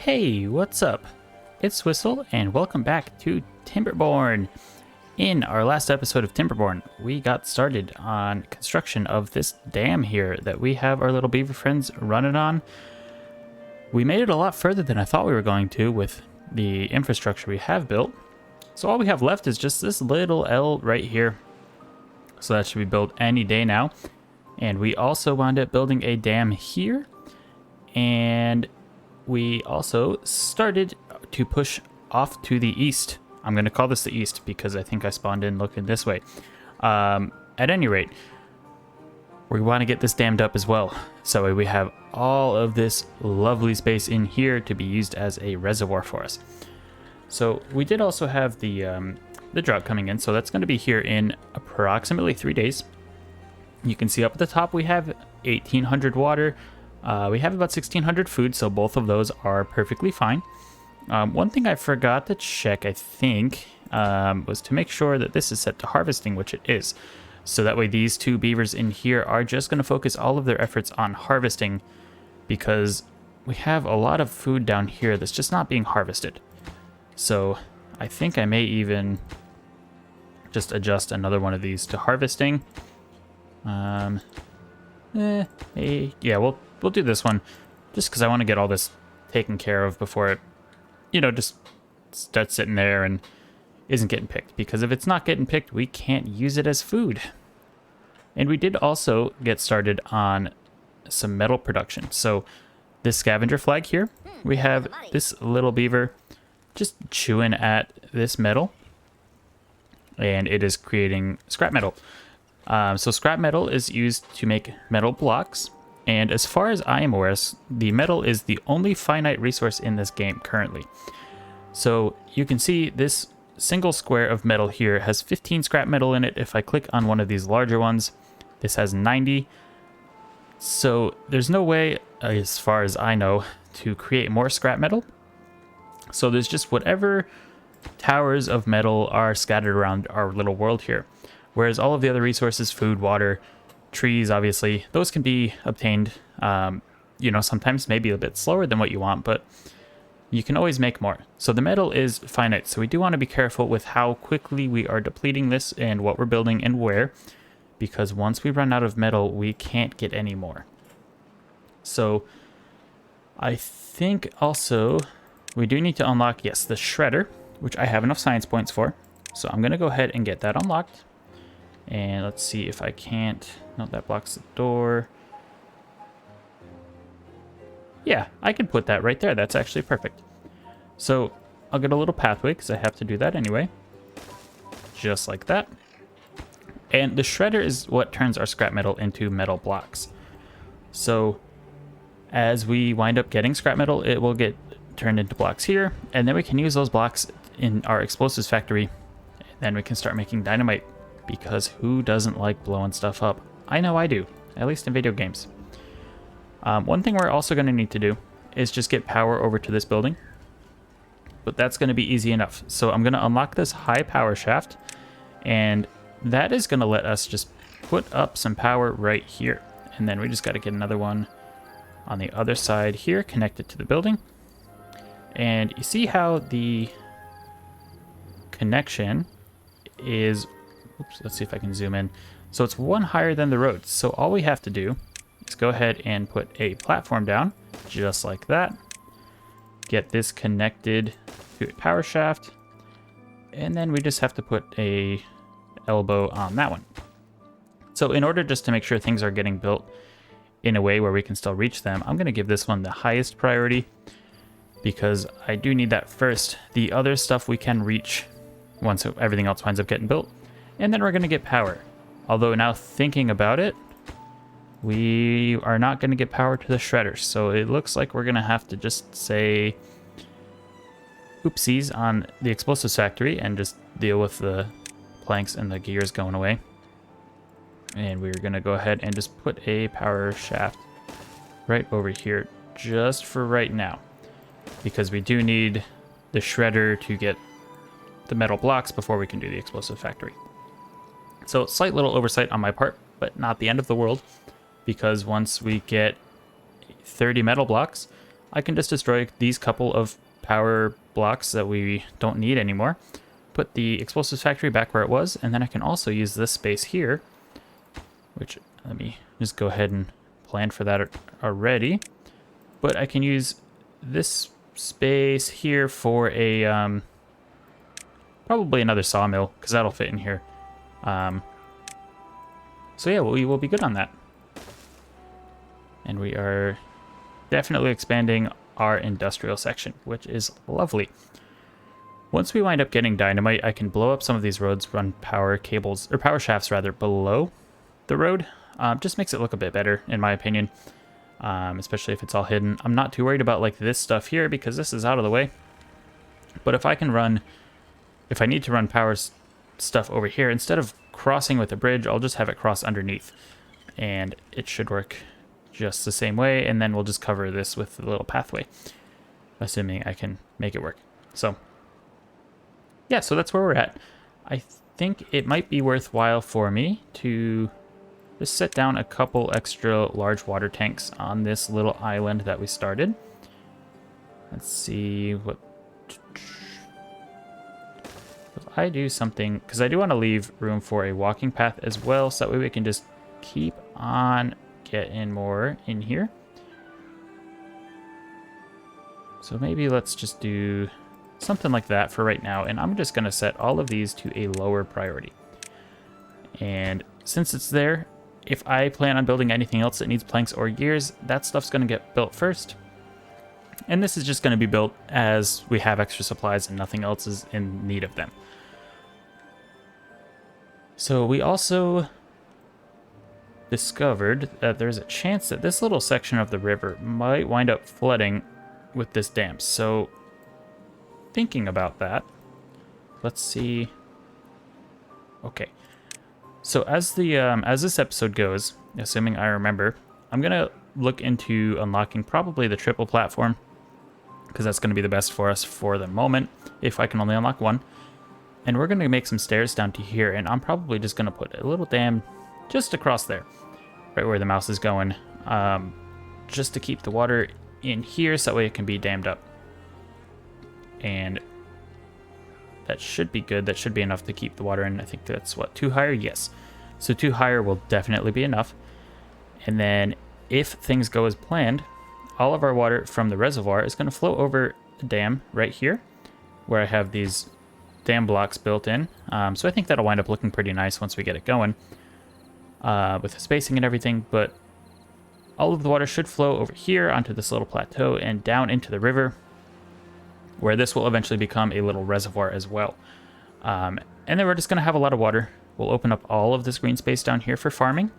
Hey, what's up? It's Whistle, and welcome back to Timberborn. In our last episode of Timberborn, we got started on construction of this dam here that we have our little beaver friends running on. We made it a lot further than I thought we were going to with the infrastructure we have built. So all we have left is just this little L right here. So that should be built any day now. And we also wound up building a dam here. And we also started to push off to the east. I'm going to call this the east because I think I spawned in looking this way. At any rate, we want to get this dammed up as well. So we have all of this lovely space in here to be used as a reservoir for us. So we did also have the drought coming in. So that's going to be here in approximately 3 days. You can see up at the top we have 1,800 water. We have about 1,600 food, so both of those are perfectly fine. One thing I forgot to check, I think, was to make sure that this is set to harvesting, which it is. So that way these two beavers in here are just going to focus all of their efforts on harvesting, because we have a lot of food down here that's just not being harvested. So I think I may even just adjust another one of these to harvesting. Yeah, we'll do this one just because I want to get all this taken care of before it, just starts sitting there and isn't getting picked. Because if it's not getting picked, we can't use it as food. And we did also get started on some metal production. So this scavenger flag here, we have this little beaver just chewing at this metal, and it is creating scrap metal. So scrap metal is used to make metal blocks. And as far as I am aware, the metal is the only finite resource in this game currently. So you can see this single square of metal here has 15 scrap metal in it. If I click on one of these larger ones, this has 90. So there's no way, as far as I know, to create more scrap metal. So there's just whatever towers of metal are scattered around our little world here. Whereas all of the other resources, food, water, trees, obviously, those can be obtained, sometimes maybe a bit slower than what you want, but you can always make more. So the metal is finite, so we do want to be careful with how quickly we are depleting this and what we're building and where, because once we run out of metal, we can't get any more. So I think also we do need to unlock, yes, the shredder, which I have enough science points for. So I'm going to go ahead and get that unlocked. And let's see if I can't... No, that blocks the door. Yeah, I can put that right there. That's actually perfect. So I'll get a little pathway because I have to do that anyway. Just like that. And the shredder is what turns our scrap metal into metal blocks. So as we wind up getting scrap metal, it will get turned into blocks here. And then we can use those blocks in our explosives factory. And then we can start making dynamite. Because who doesn't like blowing stuff up? I know I do, at least in video games. One thing we're also going to need to do is just get power over to this building. But that's going to be easy enough. So I'm going to unlock this high power shaft. And that is going to let us just put up some power right here. And then we just got to get another one on the other side here, connected to the building. And you see how the connection is... Oops, let's see if I can zoom in. So it's one higher than the road. So all we have to do is go ahead and put a platform down, just like that. Get this connected to a power shaft. And then we just have to put a elbow on that one. So in order just to make sure things are getting built in a way where we can still reach them, I'm going to give this one the highest priority because I do need that first. The other stuff we can reach once everything else winds up getting built. And then we're going to get power. Although now thinking about it, we are not going to get power to the shredder. So it looks like we're going to have to just say oopsies on the explosives factory and just deal with the planks and the gears going away. And we're going to go ahead and just put a power shaft right over here just for right now. Because we do need the shredder to get the metal blocks before we can do the explosive factory. So slight little oversight on my part, but not the end of the world, because once we get 30 metal blocks, I can just destroy these couple of power blocks that we don't need anymore, put the explosives factory back where it was, and then I can also use this space here, which, let me just go ahead and plan for that already. But I can use this space here for a, probably another sawmill, because that'll fit in here. So yeah, we will be good on that. And we are definitely expanding our industrial section, which is lovely. Once we wind up getting dynamite, I can blow up some of these roads, run power cables, or power shafts rather, below the road. Just makes it look a bit better, in my opinion, especially if it's all hidden. I'm not too worried about like this stuff here because this is out of the way. But if I can run, if I need to run power stuff over here, instead of crossing with a bridge, I'll just have it cross underneath. And it should work just the same way, and then we'll just cover this with a little pathway, assuming I can make it work. So yeah, so that's where we're at. I think it might be worthwhile for me to just set down a couple extra large water tanks on this little island that we started. Let's see what... If I do something, because I do want to leave room for a walking path as well, so that way we can just keep on getting more in here. So maybe let's just do something like that for right now, and I'm just going to set all of these to a lower priority. And since it's there, if I plan on building anything else that needs planks or gears, that stuff's going to get built first. And this is just going to be built as we have extra supplies and nothing else is in need of them. So we also discovered that there's a chance that this little section of the river might wind up flooding with this dam. So thinking about that, let's see. Okay. So as this episode goes, assuming I remember, I'm gonna look into unlocking probably the triple platform, because that's gonna be the best for us for the moment, if I can only unlock one. And we're gonna make some stairs down to here, and I'm probably just gonna put a little dam just across there, right where the mouse is going, just to keep the water in here, so that way it can be dammed up. And that should be good. That should be enough to keep the water in. I think that's what, 2 higher? Yes. So 2 higher will definitely be enough. And then if things go as planned, all of our water from the reservoir is going to flow over the dam right here, where I have these dam blocks built in. So I think that'll wind up looking pretty nice once we get it going, with the spacing and everything. But all of the water should flow over here onto this little plateau and down into the river, where this will eventually become a little reservoir as well. And then we're just going to have a lot of water. We'll open up all of this green space down here for farming,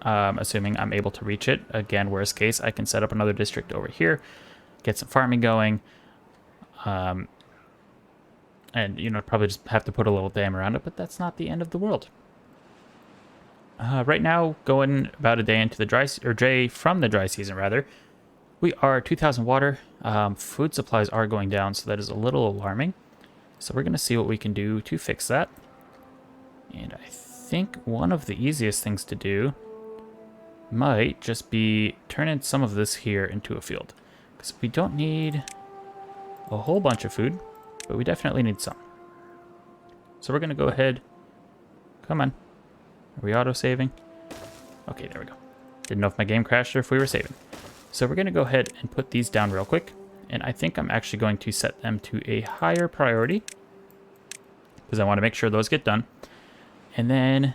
assuming I'm able to reach it. Again, worst case, I can set up another district over here, get some farming going, and, you know, probably just have to put a little dam around it, but that's not the end of the world. Right now, going about a day into the day from the dry season, rather, we are 2,000 water. Food supplies are going down, so that is a little alarming. So we're going to see what we can do to fix that. And I think one of the easiest things to do might just be turning some of this here into a field. Because we don't need a whole bunch of food, but we definitely need some. So we're going to go ahead. Come on. Are we auto-saving? Okay, there we go. Didn't know if my game crashed or if we were saving. So we're going to go ahead and put these down real quick. And I think I'm actually going to set them to a higher priority, because I want to make sure those get done. And then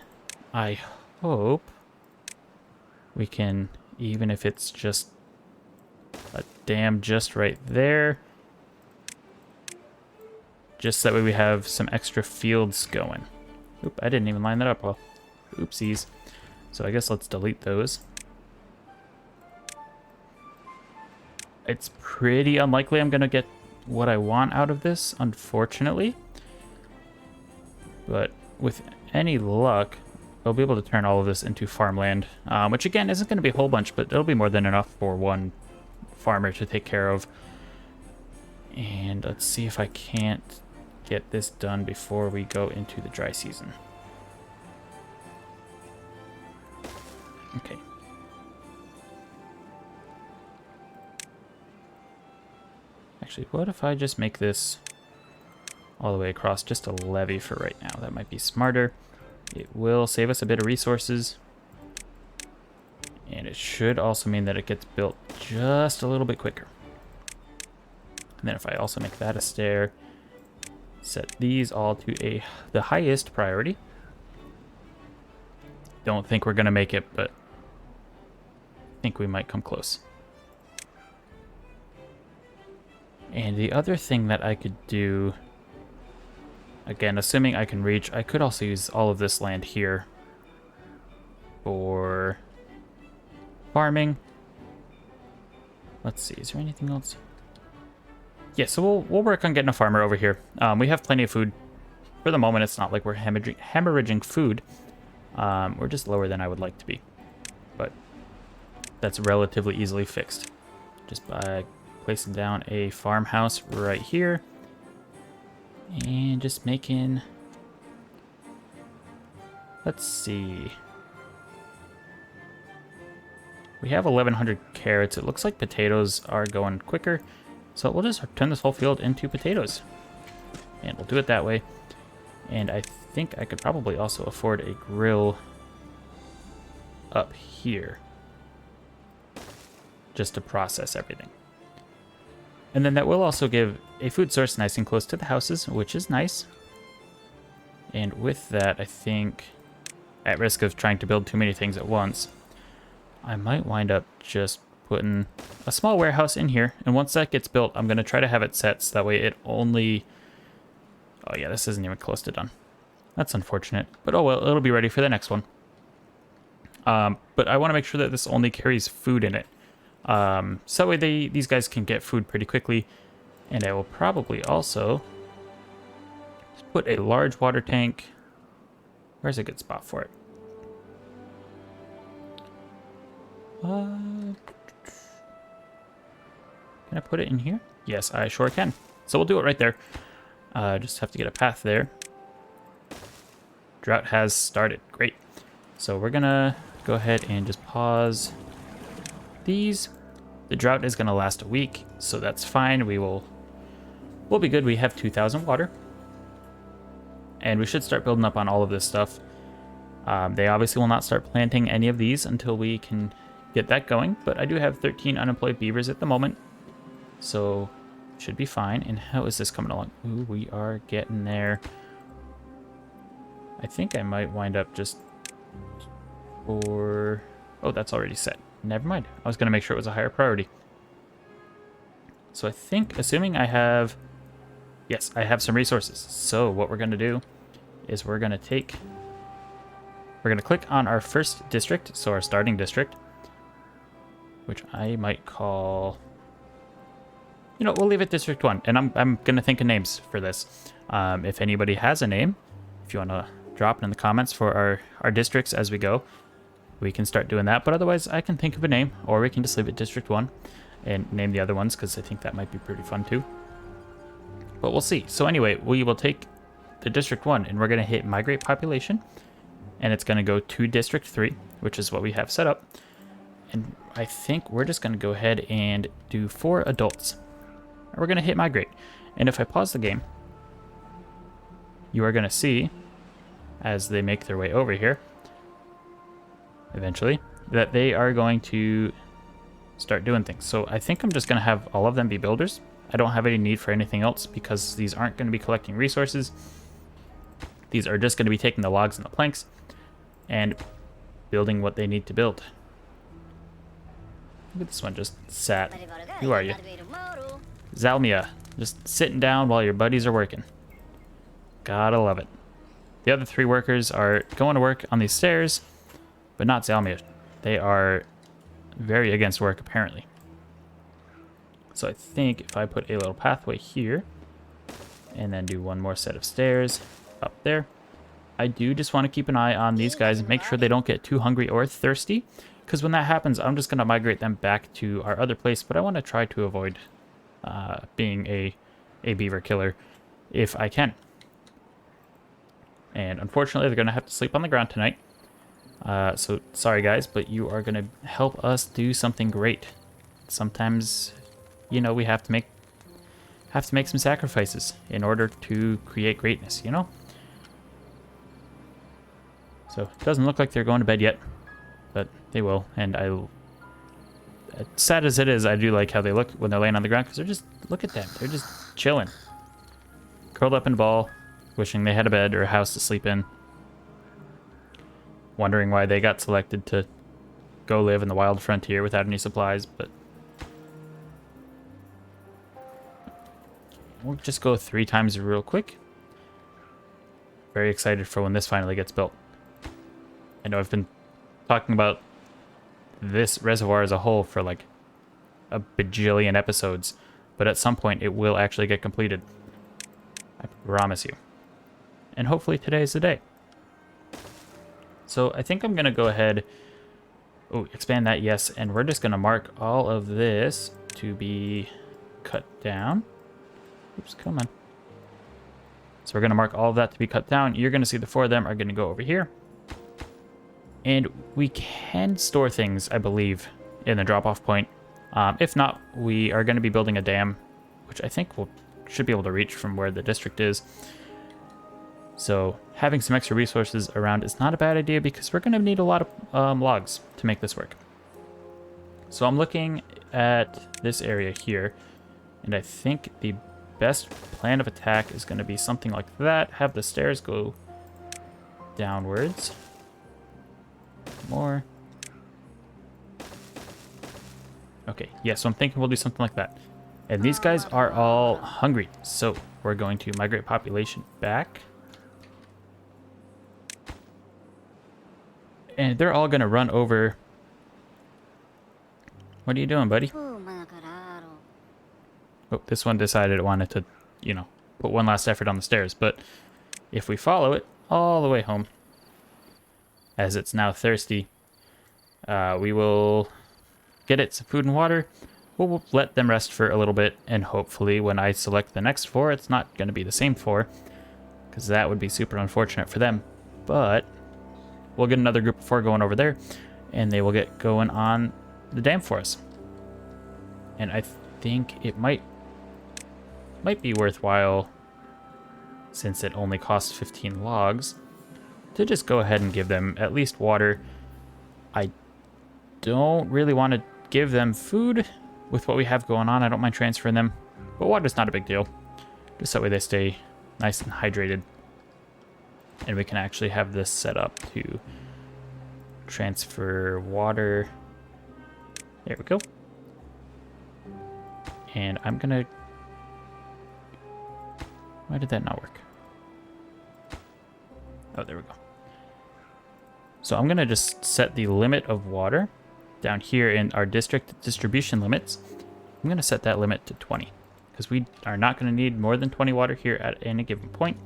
I hope we can, even if it's just a dam just right there, just that way we have some extra fields going. Oop, I didn't even line that up well. Oopsies. So I guess let's delete those. It's pretty unlikely I'm going to get what I want out of this, unfortunately. But with any luck, I'll be able to turn all of this into farmland, which again isn't going to be a whole bunch, but it'll be more than enough for one farmer to take care of. And let's see if I can't get this done before we go into the dry season. Okay. Actually, what if I just make this all the way across, just a levee for right now? That might be smarter. It will save us a bit of resources. And it should also mean that it gets built just a little bit quicker. And then if I also make that a stair, set these all to the highest priority. Don't think we're going to make it, but I think we might come close. And the other thing that I could do, again, assuming I can reach, I could also use all of this land here for farming. Let's see, is there anything else? Yeah, so we'll work on getting a farmer over here. We have plenty of food. For the moment, it's not like we're hemorrhaging food. We're just lower than I would like to be. But that's relatively easily fixed. Just by placing down a farmhouse right here. And just making... Let's see. We have 1,100 carrots. It looks like potatoes are going quicker. So we'll just turn this whole field into potatoes. And we'll do it that way. And I think I could probably also afford a grill up here. Just to process everything. And then that will also give a food source nice and close to the houses, which is nice. And with that, I think, at risk of trying to build too many things at once, I might wind up just putting a small warehouse in here. And once that gets built, I'm going to try to have it set so that way it only... Oh yeah, this isn't even close to done. That's unfortunate. But oh well, it'll be ready for the next one. But I want to make sure that this only carries food in it. So that way these guys can get food pretty quickly. And I will probably also just put a large water tank. Where's a good spot for it? Can I put it in here? Yes, I sure can. So we'll do it right there. Just have to get a path there. Drought has started. Great. So we're gonna go ahead and just pause these. The drought is gonna last a week, so that's fine. We'll be good. We have 2,000 water. And we should start building up on all of this stuff. They obviously will not start planting any of these until we can get that going. But I do have 13 unemployed beavers at the moment. So should be fine. And how is this coming along? Ooh, we are getting there. I think I might wind up just for... Oh, that's already set. Never mind. I was going to make sure it was a higher priority. So I think, assuming I have... Yes, I have some resources. So what we're going to do is we're going to take... We're going to click on our first district, so our starting district, which I might call... You know, we'll leave it District 1, and I'm going to think of names for this. If anybody has a name, if you want to drop it in the comments for our districts as we go, we can start doing that. But otherwise, I can think of a name, or we can just leave it District 1 and name the other ones, because I think that might be pretty fun too. But we'll see. So anyway, we will take the District 1, and we're going to hit Migrate Population, and it's going to go to District 3, which is what we have set up. And I think we're just going to go ahead and do 4 adults. We're going to hit migrate. And if I pause the game, you are going to see, as they make their way over here, eventually, that they are going to start doing things. So I think I'm just going to have all of them be builders. I don't have any need for anything else because these aren't going to be collecting resources. These are just going to be taking the logs and the planks and building what they need to build. Look at this one just sat. Who are you? Zalmia, just sitting down while your buddies are working. Gotta love it. The other 3 workers are going to work on these stairs, but not Zalmia. They are very against work, apparently. So I think if I put a little pathway here, and then do one more set of stairs up there, I do just want to keep an eye on these guys and make sure they don't get too hungry or thirsty, because when that happens, I'm just going to migrate them back to our other place, but I want to try to avoid being a beaver killer if I can. And unfortunately, they're going to have to sleep on the ground tonight. So sorry guys, but you are going to help us do something great. Sometimes, you know, we have to make have to make some sacrifices in order to create greatness, you know? So it doesn't look like they're going to bed yet, but they will. And sad as it is, I do like how they look when they're laying on the ground, because they're just, look at them. They're just chilling. Curled up in a ball, wishing they had a bed or a house to sleep in. Wondering why they got selected to go live in the wild frontier without any supplies, but we'll just go 3 times real quick. Very excited for when this finally gets built. I know I've been talking about this reservoir as a whole for like a bajillion episodes, but at some point it will actually get completed. I promise you. And hopefully today is the day. So I think I'm going to go ahead, expand that, yes, and we're just going to mark all of this to be cut down. Oops, come on. So we're going to mark all of that to be cut down. You're going to see the 4 of them are going to go over here. And we can store things, I believe, in the drop-off point. If not, we are going to be building a dam, which I think should be able to reach from where the district is. So having some extra resources around is not a bad idea, because we're going to need a lot of logs to make this work. So I'm looking at this area here, and I think the best plan of attack is going to be something like that. Have the stairs go downwards. More. Okay, yeah, so I'm thinking we'll do something like that. And these guys are all hungry, so we're going to migrate population back. And they're all going to run over. What are you doing, buddy? Oh, this one decided it wanted to, you know, put one last effort on the stairs. But if we follow it all the way home, as it's now thirsty, we will get it some food and water. We'll let them rest for a little bit, and hopefully when I select the next 4, it's not going to be the same 4, because that would be super unfortunate for them. But we'll get another group of 4 going over there, and they will get going on the dam for us. And I think it might be worthwhile, since it only costs 15 logs, to just go ahead and give them at least water. I don't really want to give them food with what we have going on. I don't mind transferring them, but water's not a big deal. Just that way they stay nice and hydrated. And we can actually have this set up to transfer water. There we go. And I'm gonna... Why did that not work? Oh, there we go. So I'm gonna just set the limit of water down here in our district distribution limits. I'm gonna set that limit to 20, because we are not gonna need more than 20 water here at any given point.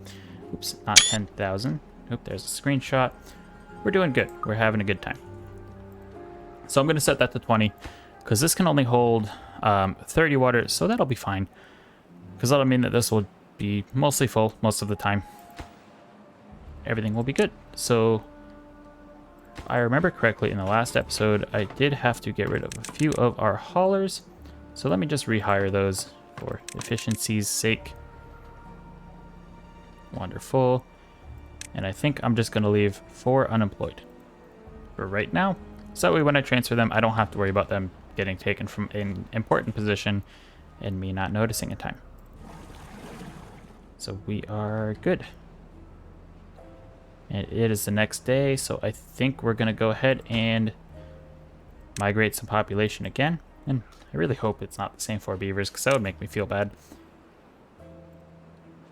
Oops, not 10,000. Oop, there's a screenshot. We're doing good. We're having a good time. So I'm gonna set that to 20, because this can only hold 30 water, so that'll be fine. Because that'll mean that this will be mostly full most of the time. Everything will be good. So if I remember correctly, in the last episode, I did have to get rid of a few of our haulers. So let me just rehire those for efficiency's sake. Wonderful. And I think I'm just going to leave 4 unemployed for right now. So that way when I transfer them, I don't have to worry about them getting taken from an important position and me not noticing in time. So we are good. And it is the next day, so I think we're going to go ahead and migrate some population again. And I really hope it's not the same 4 beavers, because that would make me feel bad.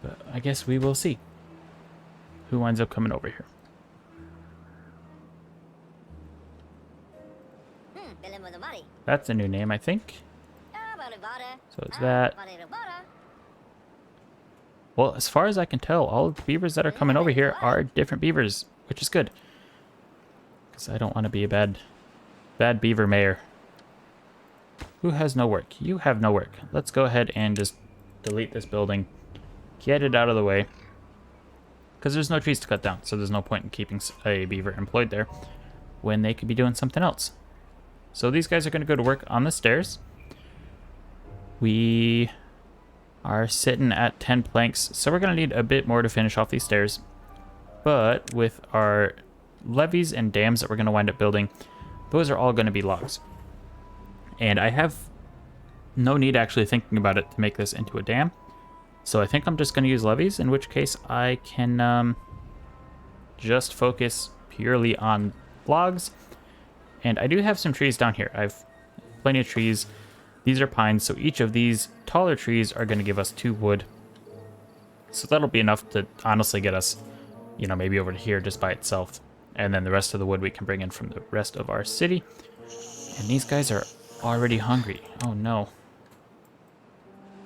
But I guess we will see who ends up coming over here. That's a new name, I think. So it's that. Well, as far as I can tell, all of the beavers that are coming over here are different beavers, which is good. Because I don't want to be a bad beaver mayor. Who has no work? You have no work. Let's go ahead and just delete this building. Get it out of the way. Because there's no trees to cut down, so there's no point in keeping a beaver employed there when they could be doing something else. So these guys are going to go to work on the stairs. We are sitting at 10 planks, so we're going to need a bit more to finish off these stairs. But with our levees and dams that we're going to wind up building, those are all going to be logs. And I have no need actually thinking about it to make this into a dam. So I think I'm just going to use levees, in which case I can just focus purely on logs. And I do have some trees down here. I've plenty of trees. These are pines, so each of these taller trees are going to give us 2 wood. So that'll be enough to honestly get us, you know, maybe over to here just by itself. And then the rest of the wood we can bring in from the rest of our city. And these guys are already hungry. Oh no.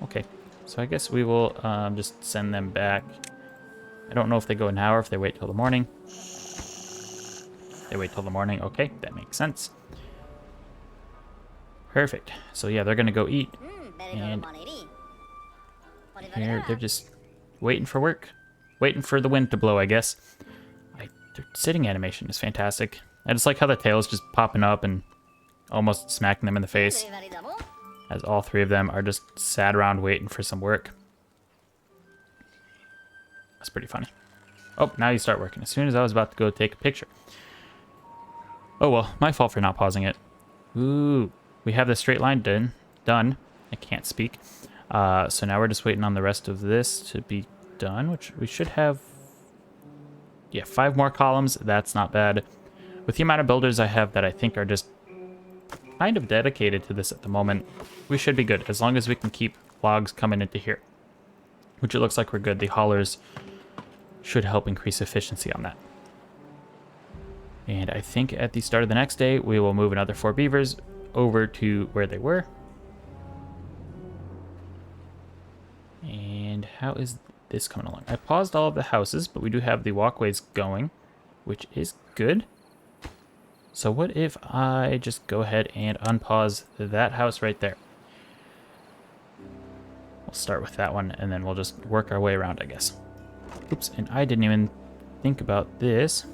Okay, so I guess we will just send them back. I don't know if they go now or if they wait till the morning. They wait till the morning. Okay, that makes sense. Perfect. So yeah, they're gonna go eat, and they're just waiting for work, waiting for the wind to blow, I guess. Their sitting animation is fantastic. I just like how the tail's just popping up and almost smacking them in the face, as all 3 of them are just sat around waiting for some work. That's pretty funny. Oh, now you start working. As soon as I was about to go take a picture. Oh well, my fault for not pausing it. Ooh. We have the straight line done. I can't speak. So now we're just waiting on the rest of this to be done, which we should have, yeah, 5 more columns. That's not bad. With the amount of builders I have that I think are just kind of dedicated to this at the moment, we should be good, as long as we can keep logs coming into here. Which it looks like we're good. The haulers should help increase efficiency on that. And I think at the start of the next day, we will move another 4 beavers over to where they were. And how is this coming along? I paused all of the houses, but we do have the walkways going, which is good. So what if I just go ahead and unpause that house right there? We'll start with that one, and then we'll just work our way around, I guess. Oops, and I didn't even think about this.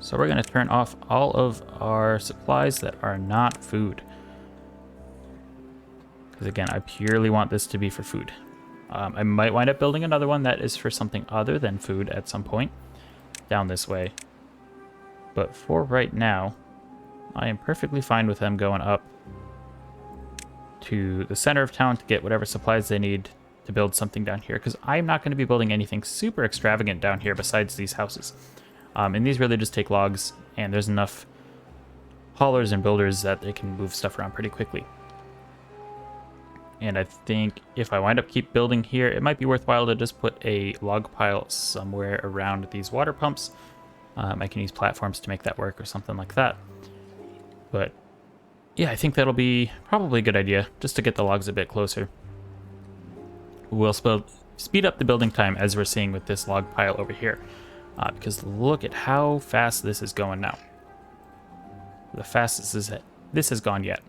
So we're going to turn off all of our supplies that are not food. Because again, I purely want this to be for food. I might wind up building another one that is for something other than food at some point down this way. But for right now, I am perfectly fine with them going up to the center of town to get whatever supplies they need to build something down here. Because I'm not going to be building anything super extravagant down here besides these houses. And these really just take logs, and there's enough haulers and builders that they can move stuff around pretty quickly. And I think if I wind up keep building here, it might be worthwhile to just put a log pile somewhere around these water pumps. I can use platforms to make that work or something like that. But yeah, I think that'll be probably a good idea, just to get the logs a bit closer. We'll speed up the building time, as we're seeing with this log pile over here. Because look at how fast this is going now. The fastest this has gone yet.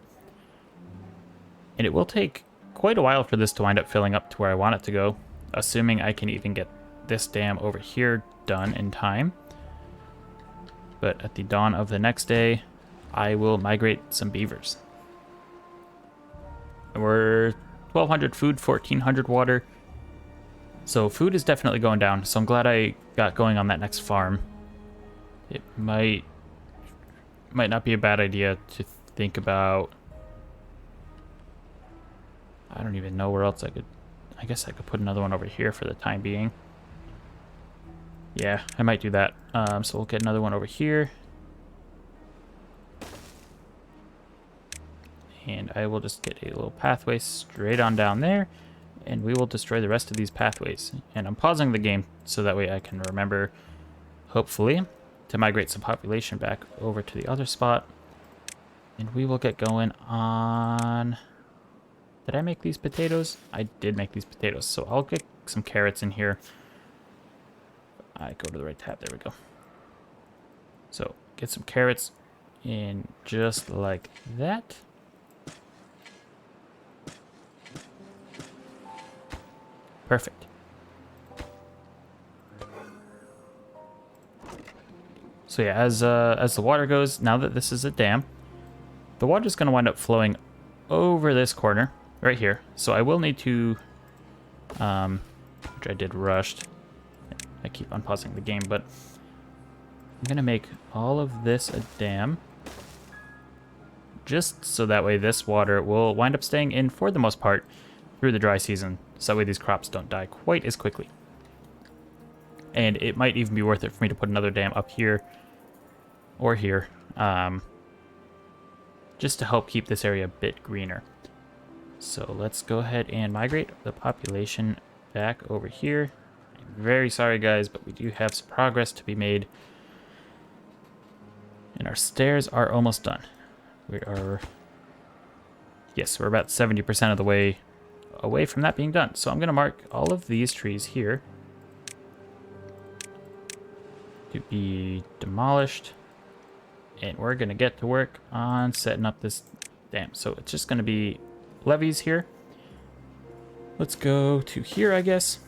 And it will take quite a while for this to wind up filling up to where I want it to go, assuming I can even get this dam over here done in time. But at the dawn of the next day, I will migrate some beavers. We're 1,200 food, 1,400 water. So food is definitely going down, so I'm glad I got going on that next farm. It might not be a bad idea to think about. I don't even know where else I guess I could put another one over here for the time being. Yeah, I might do that. So we'll get another one over here. And I will just get a little pathway straight on down there. And we will destroy the rest of these pathways. And I'm pausing the game so that way I can remember, hopefully, to migrate some population back over to the other spot. And we will get going on... Did I make these potatoes? I did make these potatoes. So I'll get some carrots in here. I go to the right tab. There we go. So get some carrots in just like that. Perfect. So yeah, as the water goes, now that this is a dam, the water is going to wind up flowing over this corner right here. So I will need to which I did rushed. I keep unpausing the game, but I'm going to make all of this a dam. Just so that way this water will wind up staying in for the most part through the dry season. So that way these crops don't die quite as quickly. And it might even be worth it for me to put another dam up here or here. Just to help keep this area a bit greener. So let's go ahead and migrate the population back over here. I'm very sorry guys, but we do have some progress to be made. And our stairs are almost done. We are... Yes, we're about 70% of the way away from that being done. So I'm going to mark all of these trees here to be demolished. And we're going to get to work on setting up this dam. So it's just going to be levees here. Let's go to here, I guess.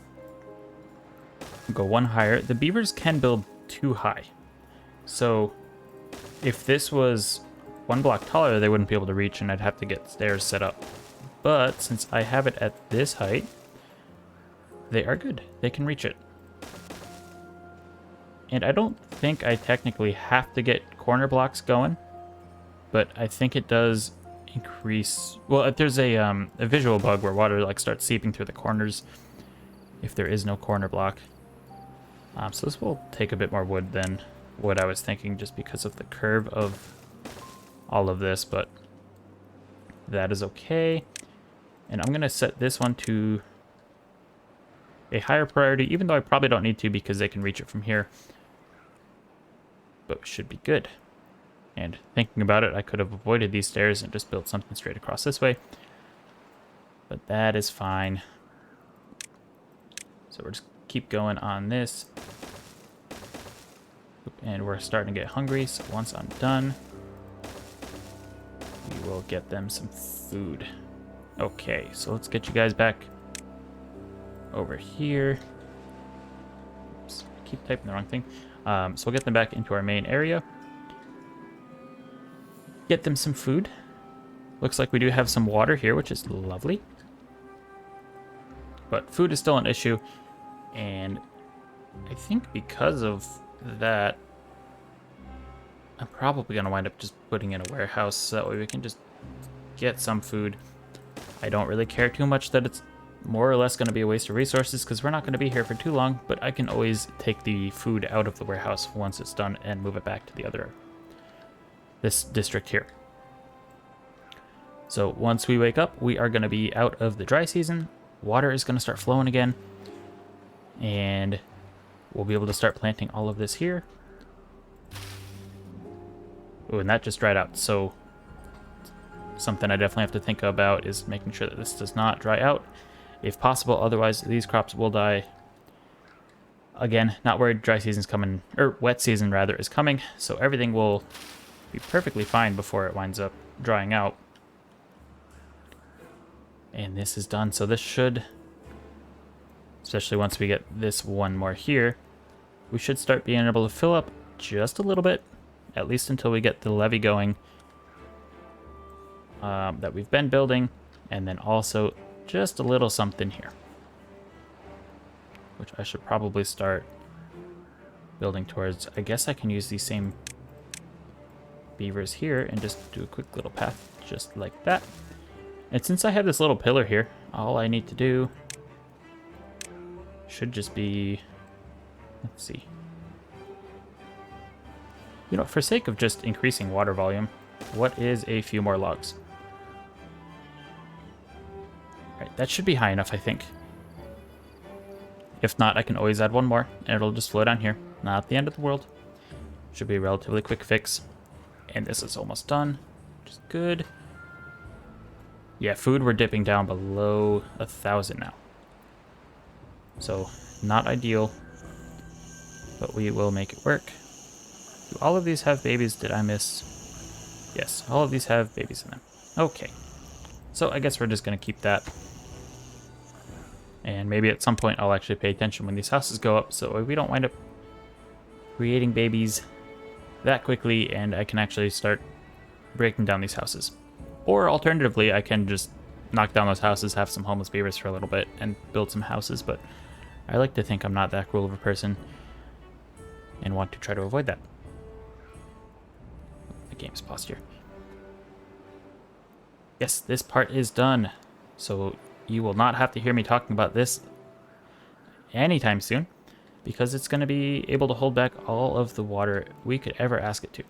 Go one higher. The beavers can build 2 high. So if this was 1 block taller, they wouldn't be able to reach and I'd have to get stairs set up. But since I have it at this height, they are good. They can reach it. And I don't think I technically have to get corner blocks going, but I think it does increase... Well, if there's a visual bug where water like starts seeping through the corners if there is no corner block. So this will take a bit more wood than what I was thinking just because of the curve of all of this, but that is okay. And I'm going to set this one to a higher priority, even though I probably don't need to because they can reach it from here. But we should be good. And thinking about it, I could have avoided these stairs and just built something straight across this way. But that is fine. So we're just keep going on this. And we're starting to get hungry, so once I'm done, we will get them some food. Okay, so let's get you guys back over here. Oops, I keep typing the wrong thing. So we'll get them back into our main area. Get them some food. Looks like we do have some water here, which is lovely. But food is still an issue. And I think because of that, I'm probably going to wind up just putting in a warehouse so that way we can just get some food. I don't really care too much that it's more or less going to be a waste of resources because we're not going to be here for too long, but I can always take the food out of the warehouse once it's done and move it back to the other, this district here. So once we wake up, we are going to be out of the dry season. Water is going to start flowing again, and we'll be able to start planting all of this here. Oh, and that just dried out, so something I definitely have to think about is making sure that this does not dry out if possible, otherwise these crops will die. Again, not worried, dry season's coming, or wet season rather is coming, so everything will be perfectly fine before it winds up drying out. And this is done, so this should, especially once we get this one more here, we should start being able to fill up just a little bit, at least until we get the levee going that we've been building, and then also just a little something here, which I should probably start building towards. I guess I can use these same beavers here and just do a quick little path just like that. And since I have this little pillar here, all I need to do should just be, let's see. You know, for sake of just increasing water volume, what is a few more logs? Alright, that should be high enough, I think. If not, I can always add one more, and it'll just flow down here. Not the end of the world. Should be a relatively quick fix. And this is almost done, which is good. Yeah, food, we're dipping down below 1,000 now. So, not ideal, but we will make it work. Do all of these have babies? Did I miss? Yes, all of these have babies in them. Okay. So I guess we're just going to keep that. And maybe at some point I'll actually pay attention when these houses go up so we don't wind up creating babies that quickly and I can actually start breaking down these houses. Or alternatively, I can just knock down those houses, have some homeless beavers for a little bit, and build some houses, but I like to think I'm not that cruel of a person and want to try to avoid that. The game's paused here. Yes, this part is done, so you will not have to hear me talking about this anytime soon, because it's going to be able to hold back all of the water we could ever ask it to.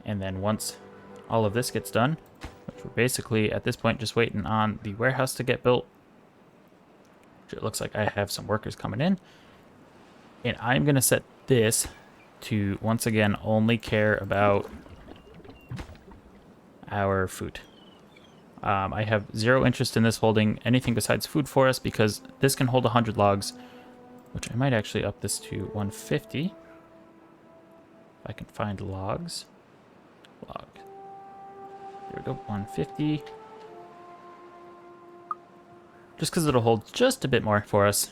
And then once all of this gets done, which we're basically at this point just waiting on the warehouse to get built, which it looks like I have some workers coming in, and I'm going to set this to once again only care about our food. I have zero interest in this holding anything besides food for us, because this can hold 100 logs, which I might actually up this to 150 if I can find logs. Log. There we go, 150. Just because it'll hold just a bit more for us,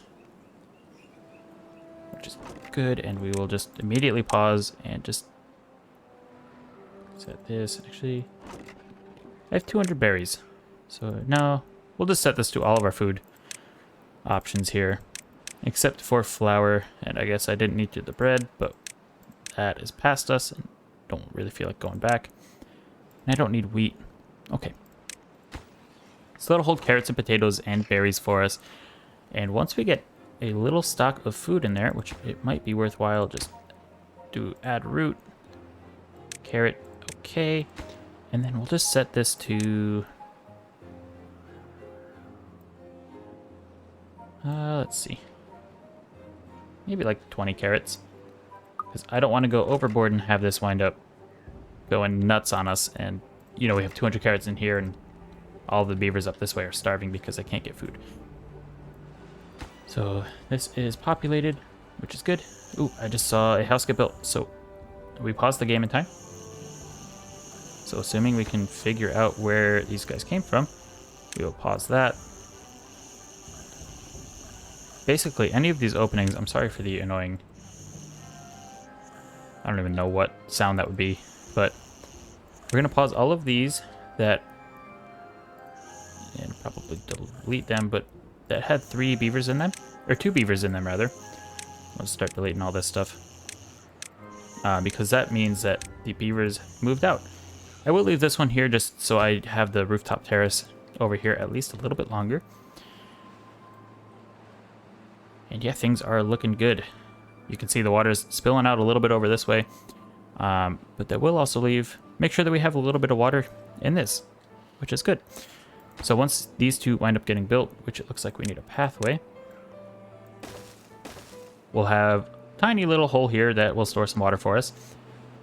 which is good. And we will just immediately pause and just set this. Actually, I have 200 berries, so no, we'll just set this to all of our food options here, except for flour. And I guess I didn't need to do the bread, but that is past us, and don't really feel like going back. And I don't need wheat. Okay. So that'll hold carrots and potatoes and berries for us. And once we get a little stock of food in there, which it might be worthwhile just to add root, carrot, okay. And then we'll just set this to, let's see, maybe like 20 carrots. Because I don't want to go overboard and have this wind up going nuts on us. And, you know, we have 200 carrots in here, and all the beavers up this way are starving because they can't get food. So this is populated, which is good. Ooh, I just saw a house get built. So we paused the game in time. So assuming we can figure out where these guys came from, we will pause that. Basically, any of these openings, I'm sorry for the annoying, I don't even know what sound that would be, but we're going to pause all of these that, and probably delete them, but that had 3 beavers in them, or 2 beavers in them rather. Let's start deleting all this stuff, because that means that the beavers moved out. I will leave this one here just so I have the rooftop terrace over here at least a little bit longer. And yeah, things are looking good. You can see the water's spilling out a little bit over this way. But that will also make sure that we have a little bit of water in this, which is good. So once these two wind up getting built, which it looks like we need a pathway, we'll have a tiny little hole here that will store some water for us.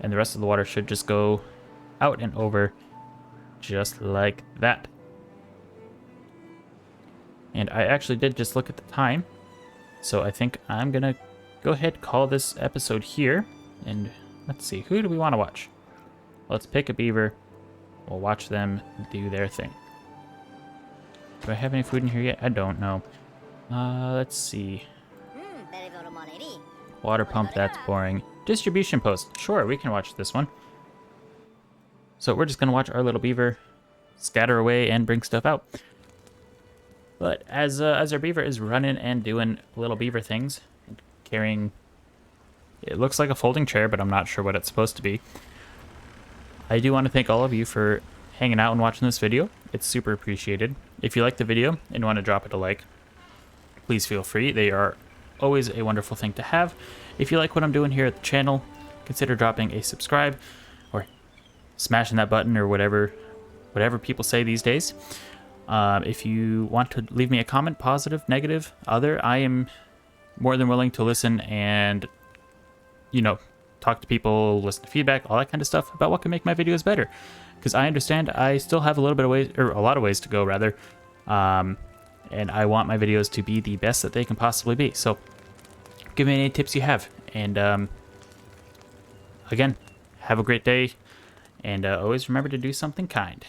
And the rest of the water should just go out and over just like that. And I actually did just look at the time, so I think I'm gonna go ahead and call this episode here. And let's see, who do we want to watch? Let's pick a beaver. We'll watch them do their thing. Do I have any food in here yet? I don't know. Let's see. Water pump, that's boring. Distribution post, sure, we can watch this one. So we're just gonna watch our little beaver scatter away and bring stuff out. But as our beaver is running and doing little beaver things, carrying, it looks like a folding chair, but I'm not sure what it's supposed to be. I do want to thank all of you for hanging out and watching this video. It's super appreciated. If you like the video and want to drop it a like, please feel free. They are always a wonderful thing to have. If you like what I'm doing here at the channel, consider dropping a subscribe or smashing that button or whatever people say these days. If you want to leave me a comment, positive, negative, other, I am more than willing to listen and, you know, talk to people, listen to feedback, all that kind of stuff about what can make my videos better. Because I understand I still have a little bit of ways, or a lot of ways to go rather, and I want my videos to be the best that they can possibly be. So give me any tips you have, and again, have a great day, and always remember to do something kind.